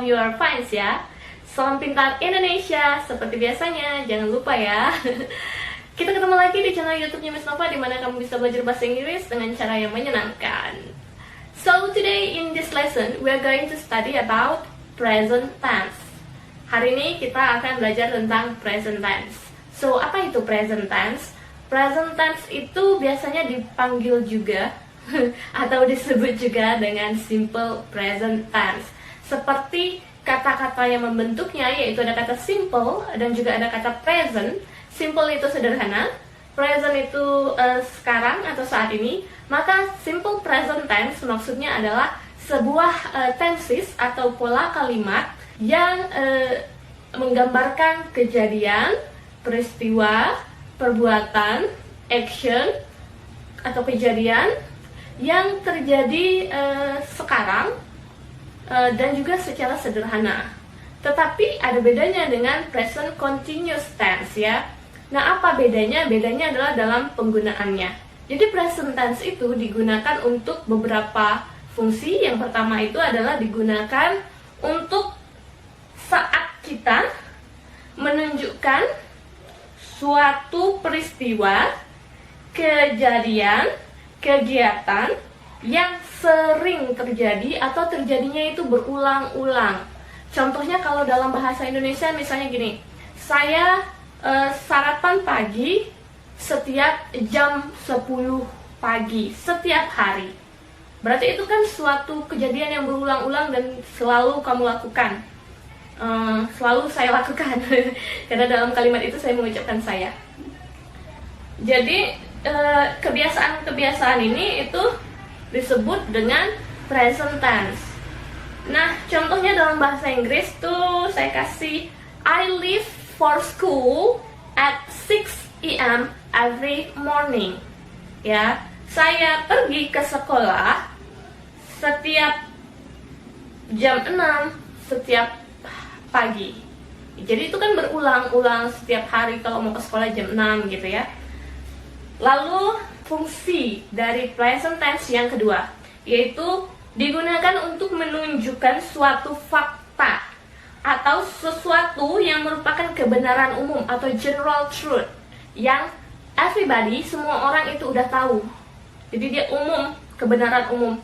hope you are fine ya. Salam pintar Indonesia. Seperti biasanya, jangan lupa ya. Kita ketemu lagi di channel YouTube-nya Miss Nova, di mana kamu bisa belajar bahasa Inggris dengan cara yang menyenangkan. So today in this lesson, we are going to study about present tense. Hari ini kita akan belajar tentang present tense. So apa itu present tense? Present tense itu biasanya dipanggil juga atau disebut juga dengan simple present tense. Seperti kata-kata yang membentuknya, yaitu ada kata simple dan juga ada kata present. Simple itu sederhana, present itu sekarang atau saat ini. Maka simple present tense maksudnya adalah sebuah tenses atau pola kalimat yang menggambarkan kejadian, peristiwa, perbuatan, action atau kejadian yang terjadi sekarang dan juga secara sederhana. Tetapi ada bedanya dengan present continuous tense ya. Nah, apa bedanya? Bedanya adalah dalam penggunaannya. Jadi present tense itu digunakan untuk beberapa fungsi. Yang pertama itu adalah digunakan untuk saat kita menunjukkan suatu peristiwa, kejadian, kegiatan yang sering terjadi atau terjadinya itu berulang-ulang. Contohnya kalau dalam bahasa Indonesia misalnya gini, saya sarapan pagi setiap jam 10 pagi setiap hari. Berarti itu kan suatu kejadian yang berulang-ulang dan selalu kamu lakukan. Selalu saya lakukan karena dalam kalimat itu saya mengucapkan saya. Jadi kebiasaan-kebiasaan ini itu disebut dengan present tense. Nah, contohnya dalam bahasa Inggris tuh saya kasih I leave for school at 6 AM every morning. Ya, saya pergi ke sekolah setiap jam 6 setiap pagi. Jadi itu kan berulang-ulang setiap hari kalau mau ke sekolah jam 6 gitu ya. Lalu fungsi dari present tense yang kedua, yaitu digunakan untuk menunjukkan suatu fakta atau sesuatu yang merupakan kebenaran umum atau general truth yang everybody, semua orang itu udah tahu. Jadi dia umum, kebenaran umum.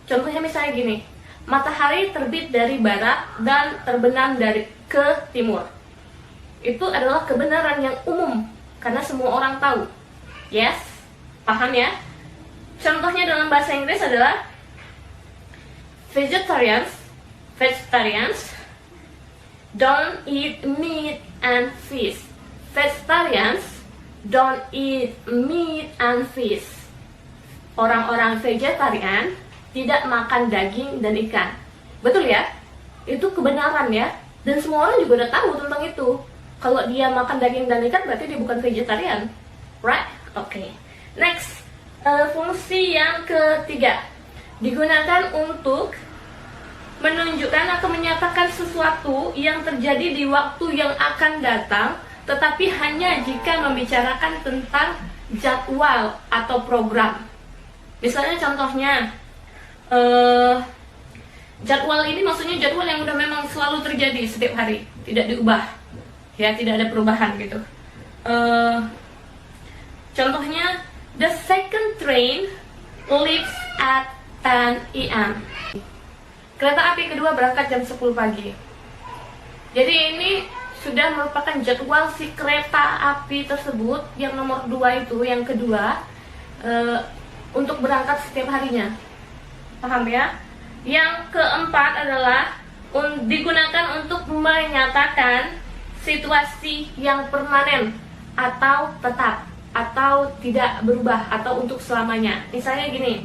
Contohnya misalnya gini, matahari terbit dari barat dan terbenam dari ke timur. Itu adalah kebenaran yang umum karena semua orang tahu. Yes, paham ya? Contohnya dalam bahasa Inggris adalah vegetarians don't eat meat and fish. Vegetarians don't eat meat and fish. Orang-orang vegetarian tidak makan daging dan ikan. Betul ya? Itu kebenaran ya. Dan semua orang juga udah tahu tentang itu. Kalau dia makan daging dan ikan berarti dia bukan vegetarian. Right? Oke. Next, fungsi yang ketiga, digunakan untuk menunjukkan atau menyatakan sesuatu yang terjadi di waktu yang akan datang, tetapi hanya jika membicarakan tentang jadwal atau program. Misalnya contohnya, jadwal ini maksudnya jadwal yang udah memang selalu terjadi setiap hari, tidak diubah, ya, tidak ada perubahan gitu. Contohnya, the second train leaves at 10 AM. Kereta api kedua berangkat jam 10 pagi. Jadi ini sudah merupakan jadwal si kereta api tersebut yang nomor 2 itu, yang kedua, untuk berangkat setiap harinya. Paham ya? Yang keempat adalah digunakan untuk menyatakan situasi yang permanen atau tetap atau tidak berubah atau untuk selamanya. Misalnya gini,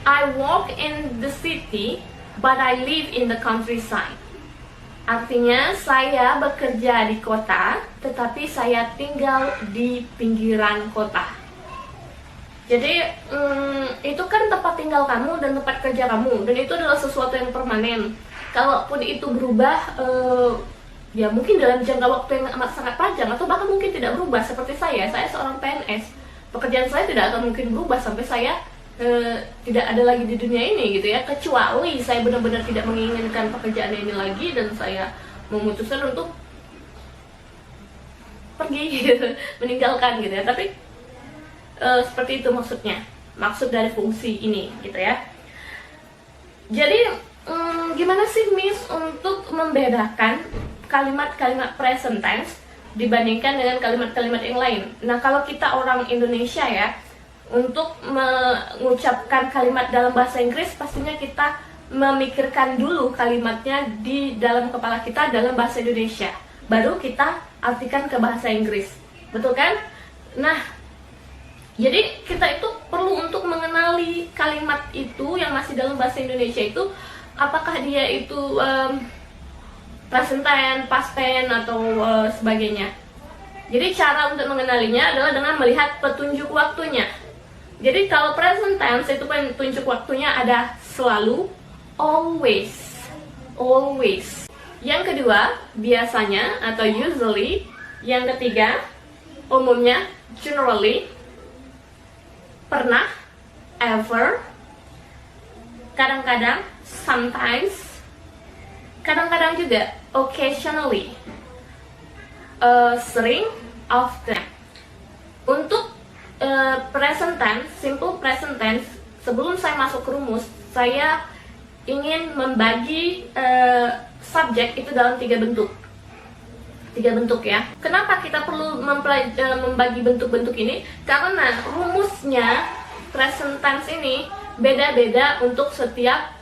I work in the city but I live in the countryside. Artinya saya bekerja di kota tetapi saya tinggal di pinggiran kota. Jadi itu kan tempat tinggal kamu dan tempat kerja kamu, dan itu adalah sesuatu yang permanen. Kalaupun itu berubah, ya mungkin dalam jangka waktu yang amat sangat panjang atau bahkan mungkin tidak berubah. Seperti saya seorang PNS, pekerjaan saya tidak akan mungkin berubah sampai saya tidak ada lagi di dunia ini gitu ya, kecuali saya benar-benar tidak menginginkan pekerjaan ini lagi dan saya memutuskan untuk pergi gitu, meninggalkan gitu ya. Tapi seperti itu maksud dari fungsi ini gitu ya. Jadi gimana sih Miss untuk membedakan kalimat-kalimat present tense dibandingkan dengan kalimat-kalimat yang lain? Nah, kalau kita orang Indonesia ya, untuk mengucapkan kalimat dalam bahasa Inggris pastinya kita memikirkan dulu kalimatnya di dalam kepala kita dalam bahasa Indonesia, baru kita artikan ke bahasa Inggris, betul kan? Nah, jadi kita itu perlu untuk mengenali kalimat itu yang masih dalam bahasa Indonesia itu, apakah dia itu present tense, past tense, atau sebagainya. Jadi cara untuk mengenalinya adalah dengan melihat petunjuk waktunya. Jadi kalau present tense itu petunjuk waktunya ada selalu, always, always. Yang kedua, biasanya atau usually. Yang ketiga, umumnya, generally. Pernah, ever. Kadang-kadang, sometimes. Kadang-kadang juga, occasionally. Sering, often. Untuk present tense, simple present tense, sebelum saya masuk ke rumus, saya ingin membagi subjek itu dalam 3 bentuk. 3 bentuk ya. Kenapa kita perlu membagi bentuk-bentuk ini? Karena rumusnya present tense ini beda-beda untuk setiap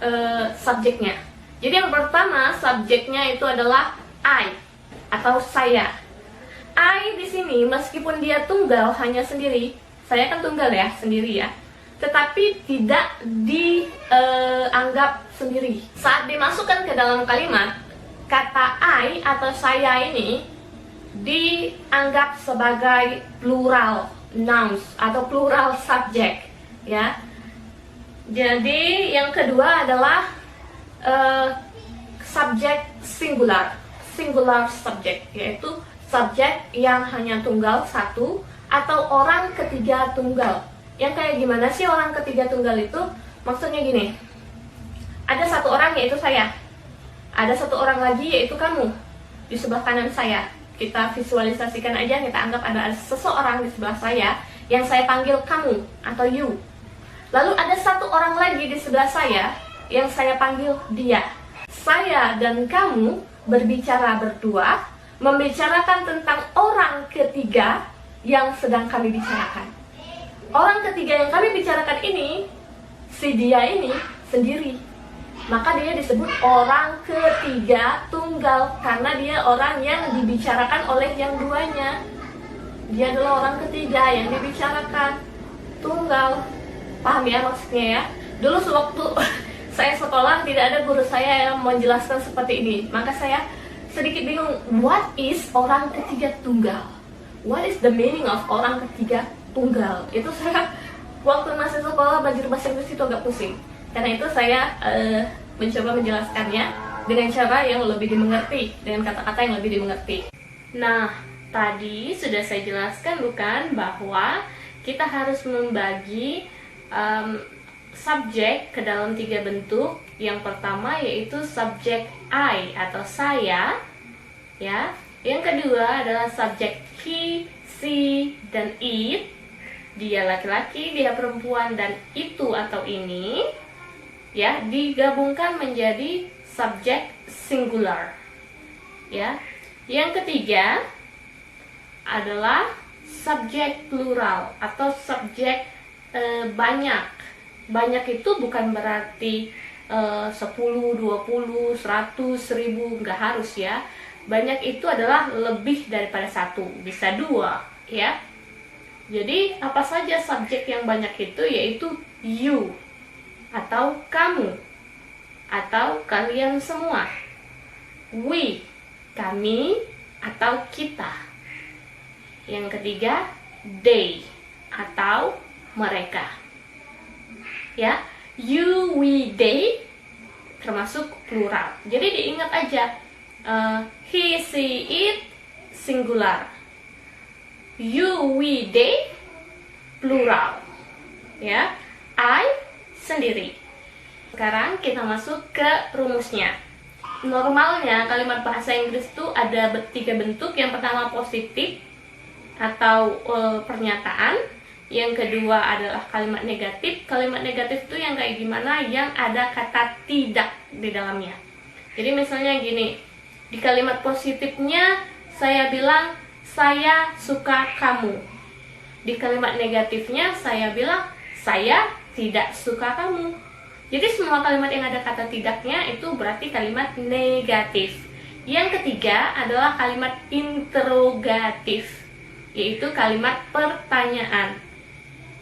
subjeknya. Jadi yang pertama, subjeknya itu adalah I atau saya. I di sini meskipun dia tunggal, hanya sendiri, saya kan tunggal ya, sendiri ya, tetapi tidak dianggap sendiri. Saat dimasukkan ke dalam kalimat, kata I atau saya ini dianggap sebagai plural nouns atau plural subject ya. Jadi yang kedua adalah subject singular, singular subject, yaitu subjek yang hanya tunggal satu atau orang ketiga tunggal. Yang kayak gimana sih orang ketiga tunggal itu? Maksudnya gini, ada satu orang yaitu saya, ada satu orang lagi yaitu kamu di sebelah kanan saya. Kita visualisasikan aja, kita anggap ada seseorang di sebelah saya yang saya panggil kamu atau you. Lalu ada satu orang lagi di sebelah saya yang saya panggil dia. Saya dan kamu berbicara berdua, membicarakan tentang orang ketiga yang sedang kami bicarakan. Orang ketiga yang kami bicarakan ini, si dia ini sendiri. Maka dia disebut orang ketiga tunggal, karena dia orang yang dibicarakan oleh yang duanya. Dia adalah orang ketiga yang dibicarakan, tunggal. Paham ya maksudnya ya? Dulu sewaktu saya sekolah tidak ada guru saya yang menjelaskan seperti ini. Maka saya sedikit bingung, what is orang ketiga tunggal? What is the meaning of orang ketiga tunggal? Itu saya waktu masih sekolah belajar bahasa Inggris itu agak pusing. Karena itu saya mencoba menjelaskannya dengan cara yang lebih dimengerti, dengan kata-kata yang lebih dimengerti. Nah, tadi sudah saya jelaskan bukan bahwa kita harus membagi subjek ke dalam 3 bentuk. Yang pertama yaitu subjek I atau saya, ya. Yang kedua adalah subjek he, she, dan it. Dia laki-laki, dia perempuan, dan itu atau ini, ya, digabungkan menjadi subjek singular, ya. Yang ketiga adalah subjek plural atau subjek banyak. Banyak itu bukan berarti 10, 20, 100, 1000, nggak harus ya. Banyak itu adalah lebih daripada 1, bisa 2 ya. Jadi apa saja subjek yang banyak itu, yaitu you atau kamu atau kalian semua, we, kami atau kita. Yang ketiga, they atau mereka, ya. You, we, they termasuk plural. Jadi diingat aja, he, she, it singular, you, we, they plural, ya. I sendiri. Sekarang kita masuk ke rumusnya. Normalnya kalimat bahasa Inggris itu ada 3 bentuk. Yang pertama positif atau pernyataan. Yang kedua adalah kalimat negatif. Kalimat negatif itu yang kayak gimana? Yang ada kata tidak di dalamnya. Jadi misalnya gini, di kalimat positifnya saya bilang saya suka kamu. Di kalimat negatifnya saya bilang saya tidak suka kamu. Jadi semua kalimat yang ada kata tidaknya itu berarti kalimat negatif. Yang ketiga adalah kalimat interrogatif, yaitu kalimat pertanyaan.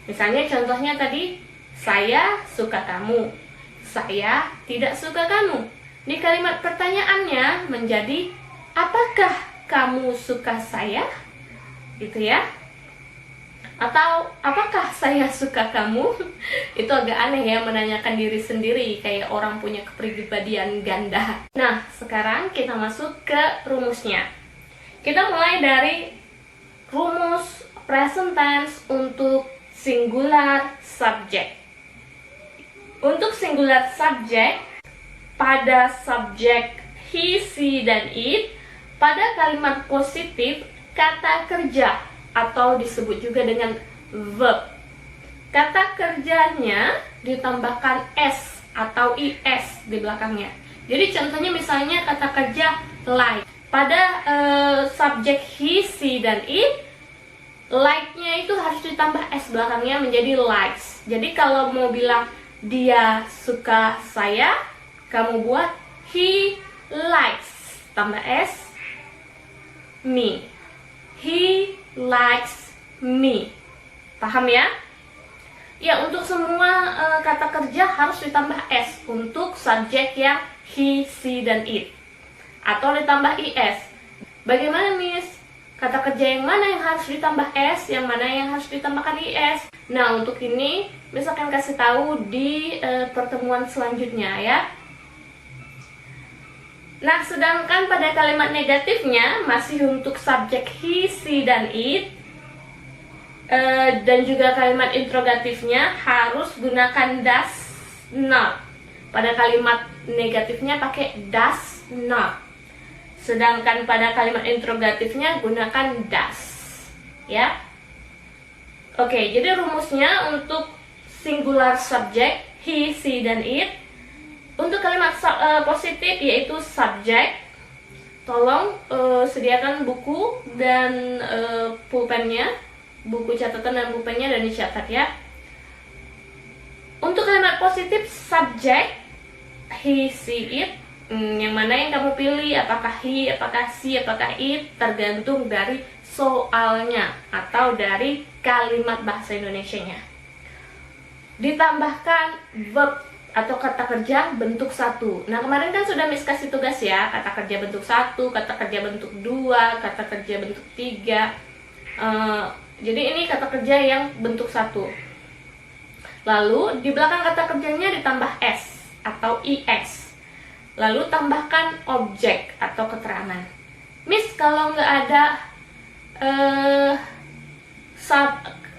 Misalnya contohnya tadi, saya suka kamu, saya tidak suka kamu. Di kalimat pertanyaannya menjadi, apakah kamu suka saya? Gitu ya. Atau apakah saya suka kamu? Itu agak aneh ya, menanyakan diri sendiri kayak orang punya kepribadian ganda. Nah, sekarang kita masuk ke rumusnya. Kita mulai dari rumus present tense untuk singular subject. Untuk singular subject, pada subjek he, she, dan it, pada kalimat positif kata kerja atau disebut juga dengan verb. Kata kerjanya ditambahkan s atau is di belakangnya. Jadi contohnya misalnya kata kerja like. Pada subjek he, she, dan it, like-nya itu harus ditambah s belakangnya menjadi likes. Jadi kalau mau bilang dia suka saya, kamu buat he likes tambah s me. He likes me. Paham ya? Ya, untuk semua kata kerja harus ditambah s untuk subjek yang he, she, dan it. Atau ditambah is. Bagaimana, Miss? Kata kerja yang mana yang harus ditambah s, yang mana yang harus ditambahkan is? Nah, untuk ini misalkan kasih tahu di pertemuan selanjutnya ya. Nah, sedangkan pada kalimat negatifnya masih untuk subjek he, she, dan it, dan juga kalimat interrogatifnya harus gunakan does not. Pada kalimat negatifnya pakai does not. Sedangkan pada kalimat interrogatifnya gunakan does. Ya. Oke, jadi rumusnya untuk singular subject he, she, dan it. Untuk kalimat positif yaitu subjek, tolong sediakan buku dan pulpennya, buku catatan dan pulpennya, dan dicatat ya. Untuk kalimat positif subjek he, she, it, yang mana yang kamu pilih, apakah he, apakah she, apakah it, tergantung dari soalnya atau dari kalimat bahasa Indonesianya. Ditambahkan verb atau kata kerja bentuk 1. Nah, kemarin kan sudah Miss kasih tugas ya, kata kerja bentuk 1, kata kerja bentuk 2, kata kerja bentuk 3. Jadi ini kata kerja yang bentuk 1. Lalu di belakang kata kerjanya ditambah s atau is. Lalu tambahkan objek atau keterangan. Miss, kalau nggak ada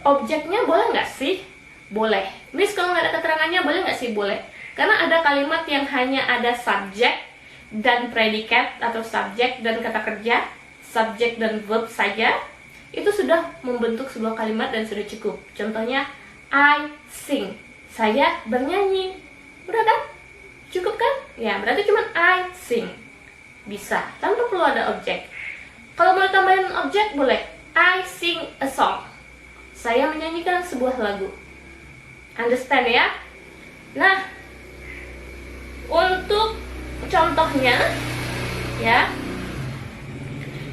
objeknya boleh nggak sih? Boleh. Miss, kalau nggak ada keterangannya boleh nggak sih? Boleh. Karena ada kalimat yang hanya ada subjek dan predikat atau subjek dan kata kerja, subjek dan verb saja, itu sudah membentuk sebuah kalimat dan sudah cukup. Contohnya, I sing. Saya bernyanyi. Udah kan? Cukup kan? Ya, berarti cuma I sing. Bisa, tanpa perlu ada objek. Kalau mau tambahin objek, boleh. I sing a song. Saya menyanyikan sebuah lagu. Understand ya? Nah, untuk contohnya ya,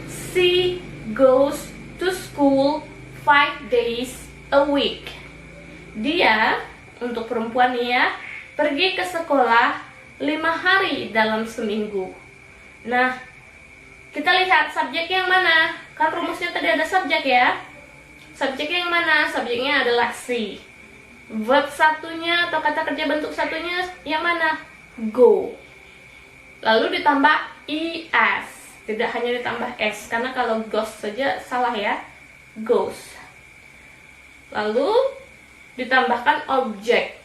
she goes to school 5 days a week. Dia, untuk perempuan ya, pergi ke sekolah 5 hari dalam seminggu. Nah, kita lihat subjek yang mana. Kan rumusnya tadi ada subjek ya. Subjeknya yang mana? Subjeknya adalah she. Verb satunya atau kata kerja bentuk satunya yang mana? Go. Lalu ditambah es. Tidak hanya ditambah s, karena kalau goes saja salah ya. Goes. Lalu ditambahkan objek,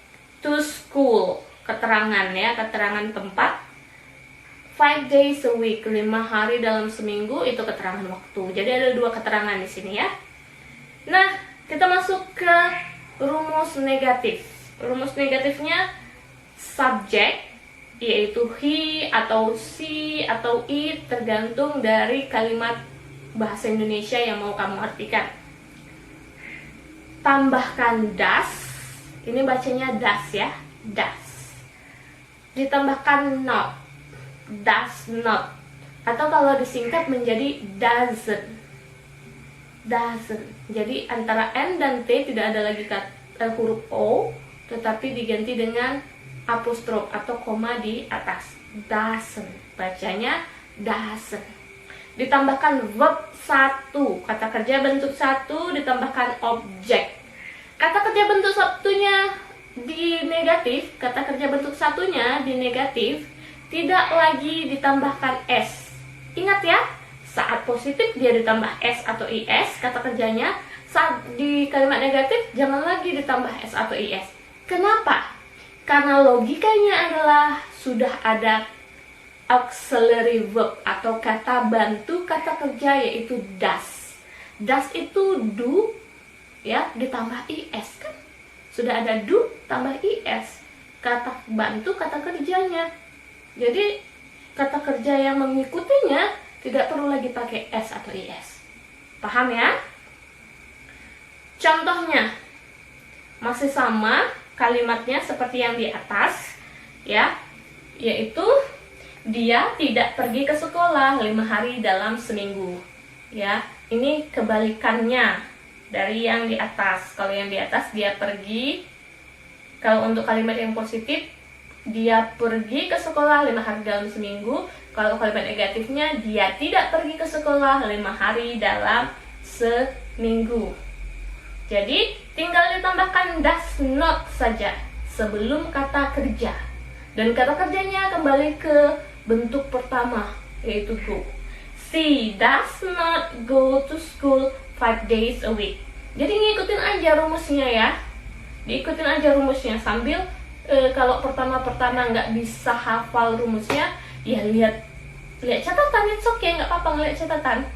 to school, keterangan ya, keterangan tempat. 5 days a week, 5 hari dalam seminggu, itu keterangan waktu. Jadi ada 2 keterangan di sini ya. Nah, kita masuk ke rumus negatif. Rumus negatifnya subjek, yaitu he atau she atau it, tergantung dari kalimat bahasa Indonesia yang mau kamu artikan. Tambahkan das, ini bacanya das ya, das. Ditambahkan not, does not, atau kalau disingkat menjadi doesn't. Doesn't. Jadi antara N dan T tidak ada lagi huruf O, tetapi diganti dengan apostrof atau koma di atas. Doesn't. Bacanya doesn't. Ditambahkan verb 1, kata kerja bentuk 1 ditambahkan objek. Kata kerja bentuk satunya di negatif, kata kerja bentuk satunya di negatif, tidak lagi ditambahkan S. Ingat ya, saat positif dia ditambah S atau IS kata kerjanya, saat di kalimat negatif jangan lagi ditambah S atau IS. Kenapa? Karena logikanya adalah sudah ada auxiliary verb atau kata bantu kata kerja, yaitu does. Does itu do ya, ditambah IS kan. Sudah ada do tambah IS, kata bantu kata kerjanya. Jadi kata kerja yang mengikutinya tidak perlu lagi pakai S atau IS. Paham ya? Contohnya masih sama kalimatnya seperti yang di atas ya, yaitu dia tidak pergi ke sekolah 5 hari dalam seminggu. Ya, ini kebalikannya dari yang di atas. Kalau yang di atas dia pergi. Kalau untuk kalimat yang positif, dia pergi ke sekolah 5 hari dalam seminggu. Kalau kalimat negatifnya, dia tidak pergi ke sekolah 5 hari dalam seminggu. Jadi, tinggal ditambahkan does not saja sebelum kata kerja. Dan kata kerjanya kembali ke bentuk pertama, yaitu go. She does not go to school 5 days a week. Jadi ngikutin aja rumusnya ya. Diikutin aja rumusnya sambil kalau pertama-pertama nggak bisa hafal rumusnya, ya lihat catatan, it's okay, nggak apa-apa ngeliat catatan.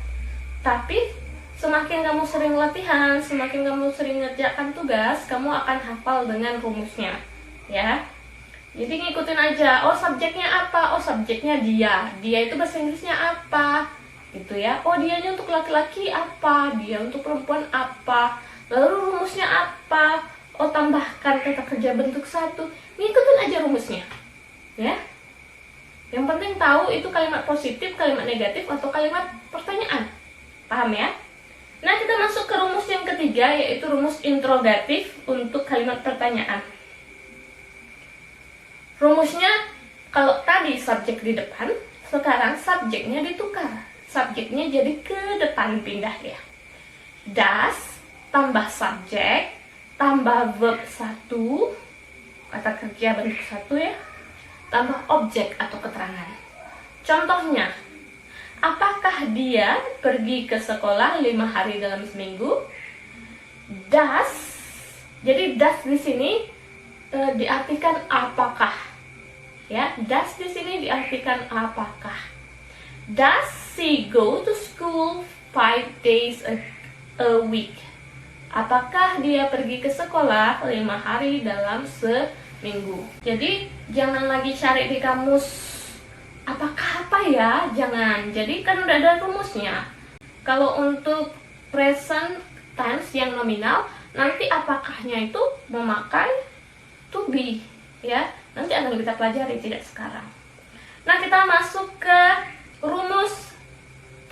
Tapi semakin kamu sering latihan, semakin kamu sering ngerjakan tugas, kamu akan hafal dengan rumusnya ya. Jadi ngikutin aja, oh subjeknya apa? Oh subjeknya dia. Dia itu bahasa Inggrisnya apa? Gitu ya. Oh dianya untuk laki-laki apa? Dia untuk perempuan apa? Lalu rumusnya apa? Oh tambahkan kata kerja bentuk 1. Ngikutin aja rumusnya. Ya. Yang penting tahu itu kalimat positif, kalimat negatif, atau kalimat pertanyaan. Paham ya? Nah kita masuk ke rumus yang ketiga, yaitu rumus interrogatif untuk kalimat pertanyaan. Rumusnya, kalau tadi subjek di depan, sekarang subjeknya ditukar. Subjeknya jadi ke depan pindah ya. Does tambah subjek tambah verb 1, kata kerja bentuk 1 ya, tambah objek atau keterangan. Contohnya, apakah dia pergi ke sekolah 5 hari dalam seminggu? Does, jadi does di sini diartikan apakah, ya. Does di sini diartikan apakah. Does she go to school 5 days a week? Apakah dia pergi ke sekolah 5 hari dalam seminggu? Jadi jangan lagi cari di kamus apakah apa ya, jangan. Jadi kan udah ada rumusnya. Kalau untuk present tense yang nominal, nanti apakahnya itu memakai to be ya. Nanti akan kita pelajari, tidak sekarang. Nah, kita masuk ke rumus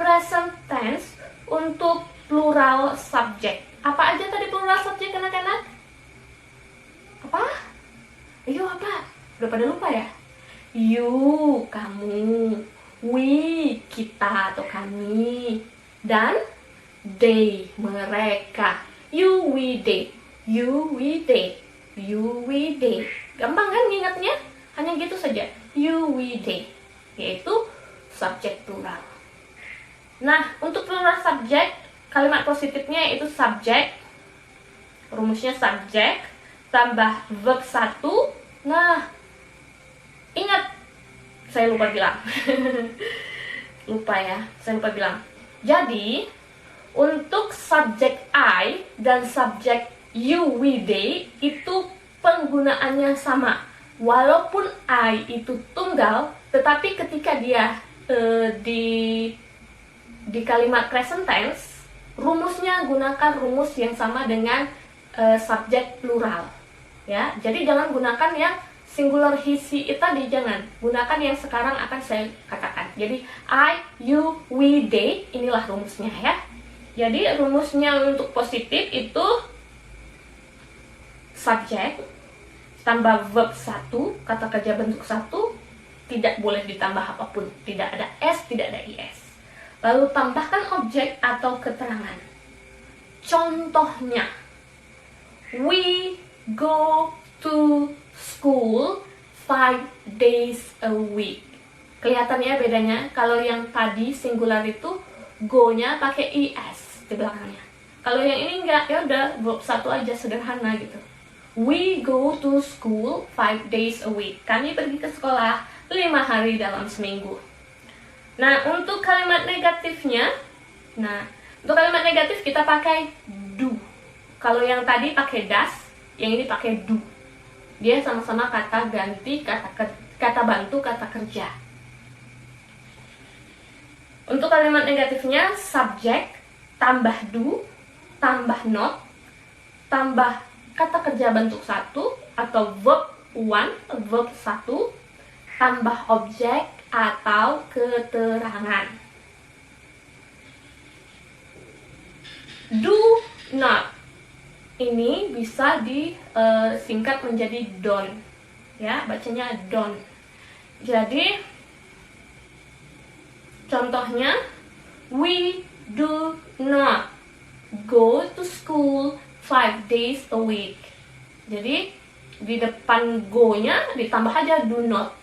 present tense untuk plural subject. Apa aja tadi plural subject anak-anak? Apa? Ayo apa? Udah pada lupa ya? You, kamu. We, kita atau kami. Dan they, mereka. You, we, they. You, we, they. You, we, they. Gampang kan ingatnya? Hanya gitu saja. You, we, they. Yaitu subjek plural. Nah, untuk plural subjek, kalimat positifnya itu subjek, Rumusnya subjek tambah verb 1. Nah, ingat, saya lupa bilang. Saya lupa bilang. Jadi, untuk subjek I dan subjek you, we, they itu penggunaannya sama. Walaupun I itu tunggal, tetapi ketika dia di kalimat present tense, rumusnya gunakan rumus yang sama dengan subjek plural. Ya, jadi jangan gunakan yang singular he, she, it tadi, jangan. Gunakan yang sekarang akan saya katakan. Jadi I, you, we, they, inilah rumusnya ya. Jadi rumusnya untuk positif itu subjek tambah verb 1, kata kerja bentuk 1, tidak boleh ditambah apapun, tidak ada s, tidak ada is. Lalu tambahkan objek atau keterangan. Contohnya, we go to school 5 days a week. Kelihatannya bedanya, kalau yang tadi singular itu go-nya pakai is di belakangnya. Kalau yang ini enggak, ya udah verb 1 aja, sederhana gitu. We go to school 5 days a week. Kami pergi ke sekolah 5 hari dalam seminggu. Nah, untuk kalimat negatifnya, kita pakai do. Kalau yang tadi pakai does, yang ini pakai do. Dia sama-sama kata ganti, kata bantu, kata kerja. Untuk kalimat negatifnya, subjek tambah do, tambah not, tambah kata kerja bentuk 1 atau verb 1, verb 1, tambah objek atau keterangan. Do not ini bisa disingkat menjadi don't, ya, bacanya don't. Jadi contohnya, we do not go to school 5 days a week. Jadi di depan go-nya ditambah aja do not,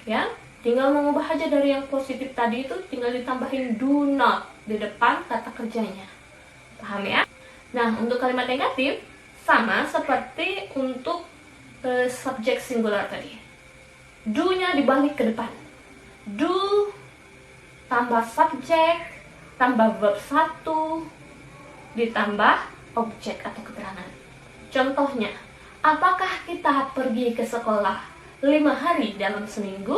ya. Tinggal mengubah aja dari yang positif tadi itu, tinggal ditambahin do not di depan kata kerjanya. Paham ya? Nah, untuk kalimat negatif sama seperti untuk subjek singular tadi. Do-nya dibalik ke depan. Do tambah subjek tambah verb 1 ditambah objek atau keterangan. Contohnya, apakah kita pergi ke sekolah 5 hari dalam seminggu?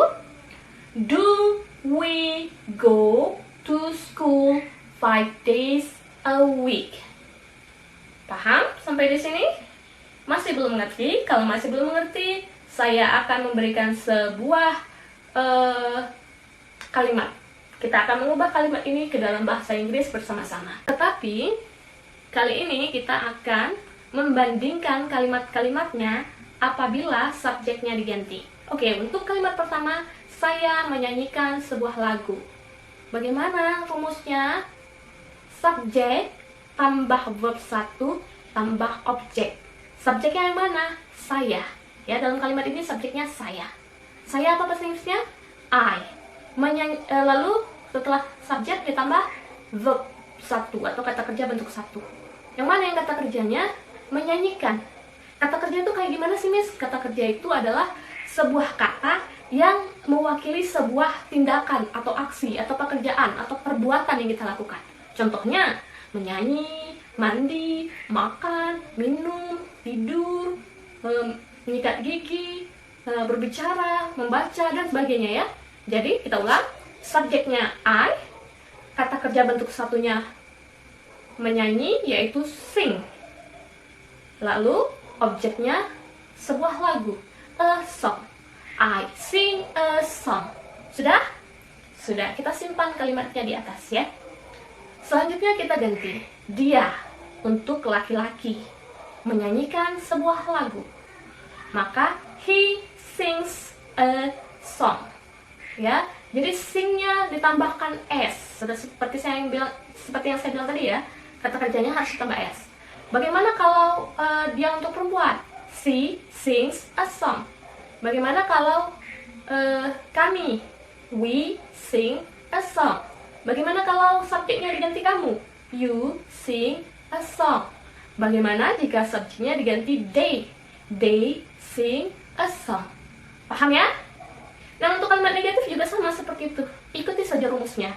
Do we go to school 5 days a week? Paham sampai di sini? Masih belum mengerti? Kalau masih belum mengerti, saya akan memberikan sebuah kalimat. Kita akan mengubah kalimat ini ke dalam bahasa Inggris bersama-sama. Tetapi kali ini kita akan membandingkan kalimat-kalimatnya apabila subjeknya diganti. Oke, untuk kalimat pertama, saya menyanyikan sebuah lagu. Bagaimana rumusnya? Subjek tambah verb 1 tambah objek. Subjeknya yang mana? Saya. Ya, dalam kalimat ini subjeknya saya. Saya apa bahasa Inggrisnya? I. Lalu setelah subjek ditambah verb 1 atau kata kerja bentuk 1. Yang mana yang kata kerjanya? Menyanyikan. Kata kerja itu kayak gimana sih, Miss? Kata kerja itu adalah sebuah kata yang mewakili sebuah tindakan atau aksi atau pekerjaan atau perbuatan yang kita lakukan. Contohnya, menyanyi, mandi, makan, minum, tidur, menyikat gigi, berbicara, membaca, dan sebagainya ya. Jadi kita ulang, subjeknya I, kata kerja bentuk satunya menyanyi yaitu sing. Lalu objeknya sebuah lagu, a song. I sing a song. Sudah? Sudah, kita simpan kalimatnya di atas ya. Selanjutnya kita ganti. Dia untuk laki-laki menyanyikan sebuah lagu. Maka he sings a song. Ya, jadi singnya ditambahkan s. Sudah seperti yang saya bilang tadi ya. Kata kerjanya harus ditambah s. Bagaimana kalau dia untuk perempuan? She sings a song. Bagaimana kalau kami? We sing a song. Bagaimana kalau subjeknya diganti kamu? You sing a song. Bagaimana jika subjeknya diganti they? They sing a song. Paham ya? Nah, untuk kalimat negatif juga sama seperti itu. Ikuti saja rumusnya.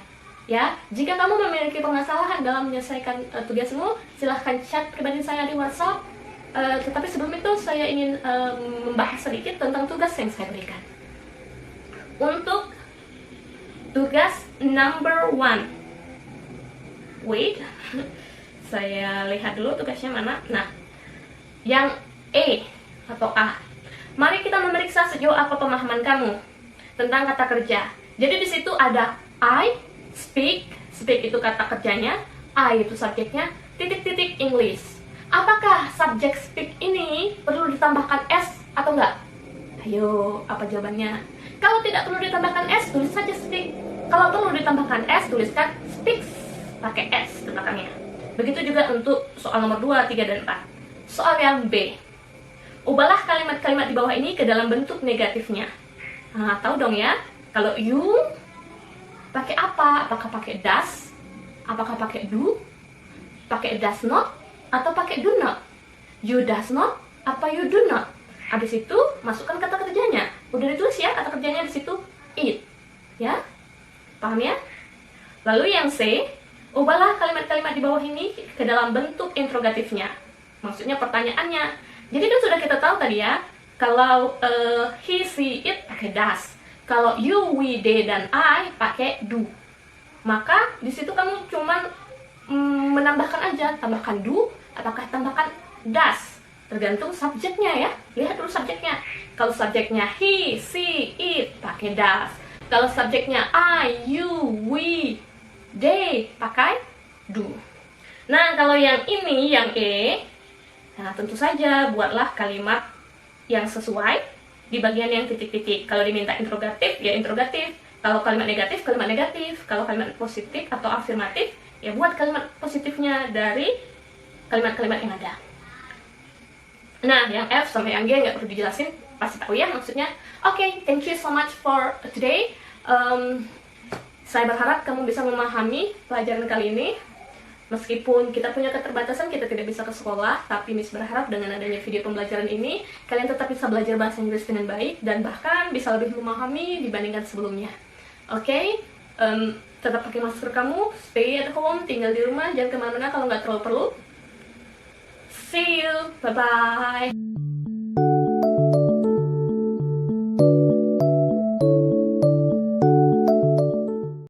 Ya, jika kamu memiliki permasalahan dalam menyelesaikan tugasmu, silahkan chat pribadi saya di WhatsApp. Tetapi sebelum itu saya ingin membahas sedikit tentang tugas yang saya berikan. Untuk tugas number 1, wait, saya lihat dulu tugasnya mana. Nah, yang E atau A. Mari kita memeriksa sejauh apa pemahaman kamu tentang kata kerja. Jadi di situ ada I speak, speak itu kata kerjanya, I itu subjeknya, titik-titik English. Apakah subjek speak ini perlu ditambahkan S atau enggak? Ayo, apa jawabannya? Kalau tidak perlu ditambahkan S, tulis saja speak. Kalau perlu ditambahkan S, tuliskan speaks, pakai S di belakangnya. Begitu juga untuk soal nomor 2, 3, dan 4. Soal yang B. Ubahlah kalimat-kalimat di bawah ini ke dalam bentuk negatifnya. Nah, tahu dong ya, kalau you pakai apa? Apakah pakai does? Apakah pakai do? Pakai does not? Atau pakai do not? You does not? Apa you do not? Habis itu masukkan kata kerjanya. Udah ditulis ya kata kerjanya di situ, it. Ya? Paham ya? Lalu yang C, ubahlah kalimat-kalimat di bawah ini ke dalam bentuk interrogatifnya. Maksudnya pertanyaannya. Jadi itu sudah kita tahu tadi ya. Kalau he, she, it pakai does. Kalau you, we, they, dan I pakai do. Maka di situ kamu cuman menambahkan aja, tambahkan do, apakah tambahkan does. Tergantung subjeknya ya. Lihat dulu subjeknya. Kalau subjeknya he, she, it pakai does. Kalau subjeknya I, you, we, they pakai do. Nah, kalau yang ini, yang E, nah tentu saja buatlah kalimat yang sesuai di bagian yang titik-titik. Kalau diminta interrogatif, ya interrogatif. Kalau kalimat negatif, kalimat negatif. Kalau kalimat positif atau afirmatif, ya buat kalimat positifnya dari kalimat-kalimat yang ada. Nah, yang F sampai yang G nggak perlu dijelasin, pasti tahu ya maksudnya. Oke, thank you so much for today. Saya berharap kamu bisa memahami pelajaran kali ini. Meskipun kita punya keterbatasan, kita tidak bisa ke sekolah, tapi Miss berharap dengan adanya video pembelajaran ini, kalian tetap bisa belajar bahasa Inggris dengan baik, dan bahkan bisa lebih memahami dibandingkan sebelumnya. Oke? Tetap pakai masker kamu, stay at home, tinggal di rumah, jangan kemana-mana kalau nggak terlalu perlu. See you, bye-bye.